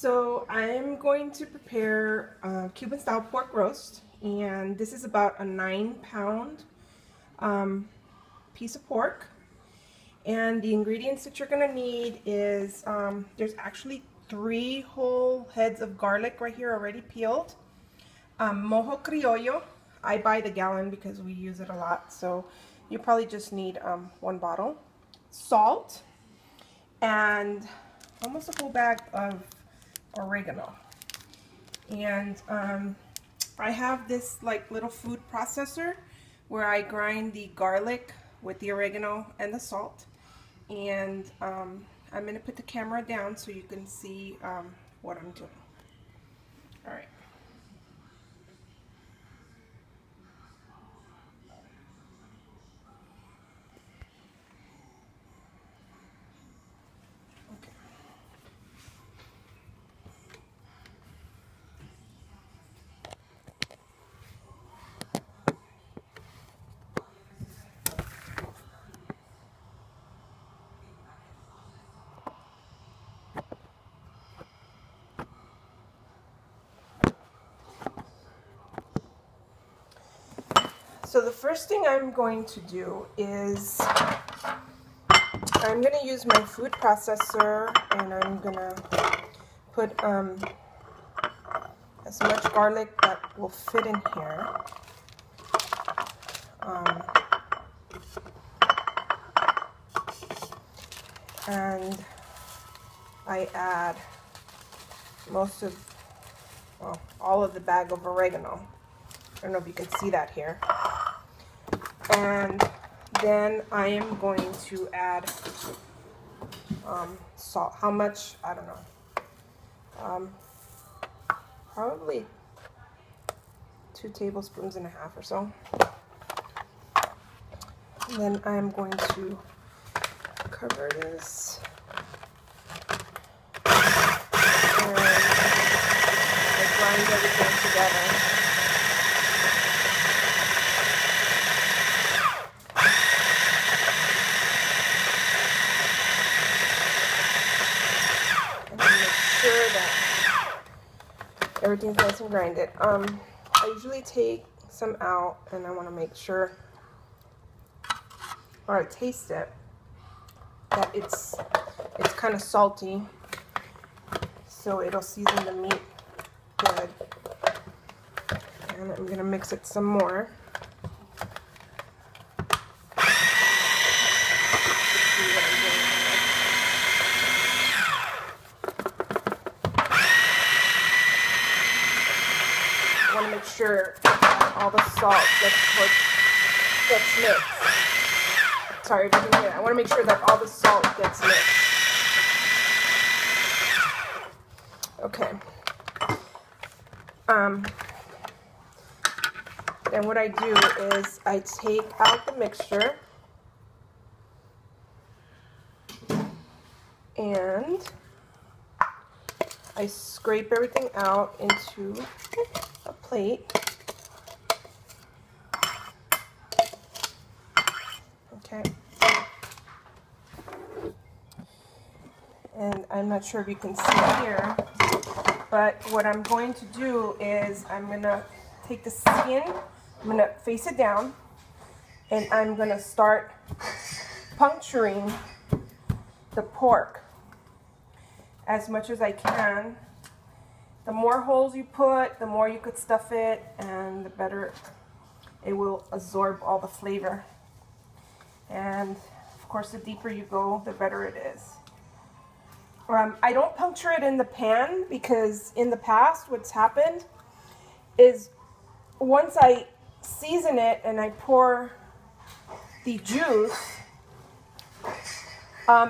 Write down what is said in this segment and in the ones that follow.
So I'm going to prepare Cuban style pork roast, and this is about a 9-pound piece of pork. And the ingredients that you're going to need is there's actually 3 whole heads of garlic right here already peeled. Mojo criollo, I buy the gallon because we use it a lot, so you probably just need 1 bottle. Salt, and almost a full bag of oregano. And I have this like little food processor where I grind the garlic with the oregano and the salt. And I'm going to put the camera down so you can see what I'm doing. All right. So the first thing I'm going to do is I'm going to use my food processor, and I'm going to put as much garlic that will fit in here. And I add most of, well, all of the bag of oregano. I don't know if you can see that here. And then I am going to add salt. How much? I don't know. Probably 2 tablespoons and a half or so. And then I'm going to cover this. And I grind everything together. Everything's nice and grinded. I usually take some out, and I want to make sure, or I taste it, that it's kind of salty, so it'll season the meat good. And I'm gonna mix it some more. I want to make sure all the salt gets mixed. Sorry if you can hear that. I want to make sure that all the salt gets mixed. Okay. Then what I do is I take out the mixture and I scrape everything out into a plate. Okay. And I'm not sure if you can see here, but what I'm going to do is I'm going to take the skin, I'm going to face it down, and I'm going to start puncturing the pork as much as I can. The more holes you put, the more you could stuff it, and the better it will absorb all the flavor. And of course, the deeper you go, the better it is. I don't puncture it in the pan because in the past what's happened is once I season it and I pour the juice,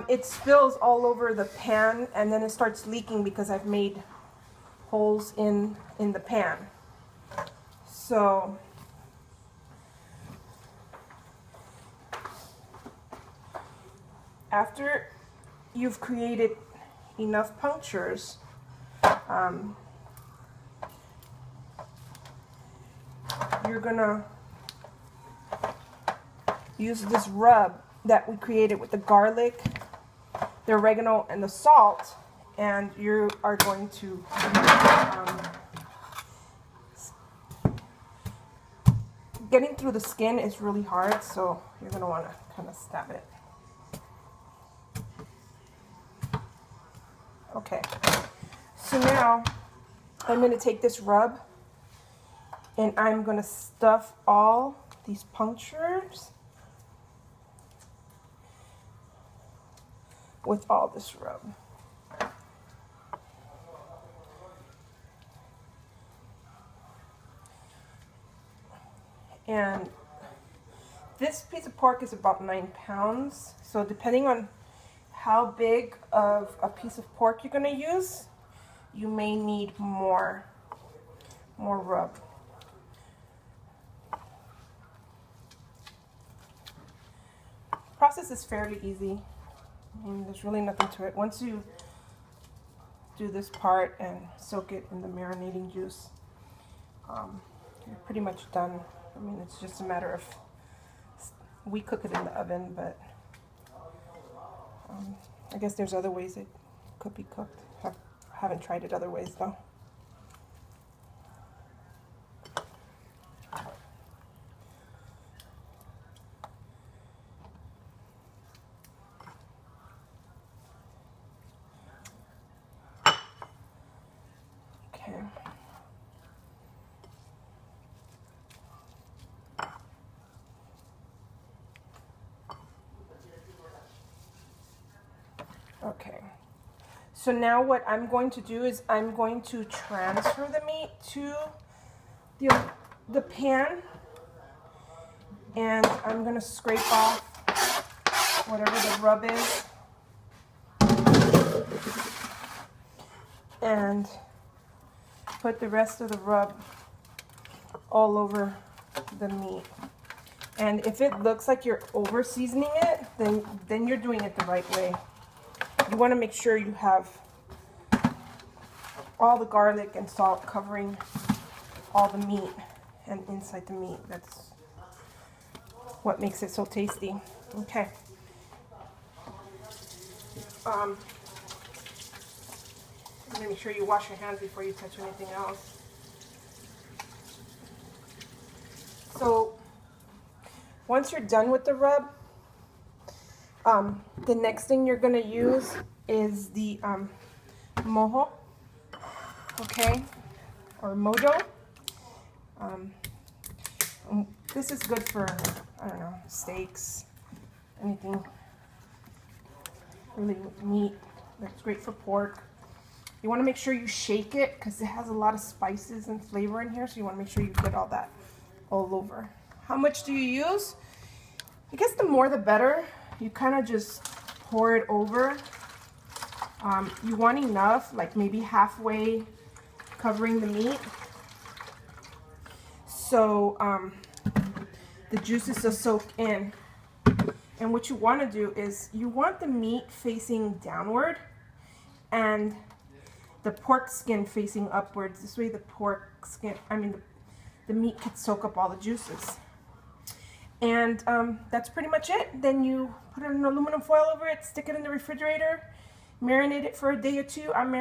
it spills all over the pan, and then it starts leaking because I've made holes in the pan. So after you've created enough punctures, you're gonna use this rub that we created with the garlic, the oregano, and the salt, and you are going to getting through the skin is really hard, so you're going to want to kind of stab it. Okay, so now I'm going to take this rub and I'm going to stuff all these punctures with all this rub. And this piece of pork is about 9 pounds, so depending on how big of a piece of pork you're going to use, you may need more rub. The process is fairly easy. I mean, there's really nothing to it. Once you do this part and soak it in the marinating juice, you're pretty much done. I mean, it's just a matter of, we cook it in the oven, but I guess there's other ways it could be cooked. Haven't tried it other ways though. Okay. Okay, so now what I'm going to do is I'm going to transfer the meat to the pan, and I'm going to scrape off whatever the rub is and put the rest of the rub all over the meat. And if it looks like you're over seasoning it, then you're doing it the right way. You want to make sure you have all the garlic and salt covering all the meat and inside the meat. That's what makes it so tasty. Okay. Make sure you wash your hands before you touch anything else. So once you're done with the rub, the next thing you're going to use is the mojo, okay, or mojo. This is good for, I don't know, steaks, anything really with meat. That's great for pork. You want to make sure you shake it because it has a lot of spices and flavor in here, so you want to make sure you get all that all over. How much do you use? I guess the more the better. You kind of just pour it over. You want enough, like maybe halfway covering the meat, so the juices will soak in. And what you want to do is you want the meat facing downward and the pork skin facing upwards. This way the pork skin, the meat can soak up all the juices. And that's pretty much it. Then you put an aluminum foil over it, stick it in the refrigerator, marinate it for a day or two. I'm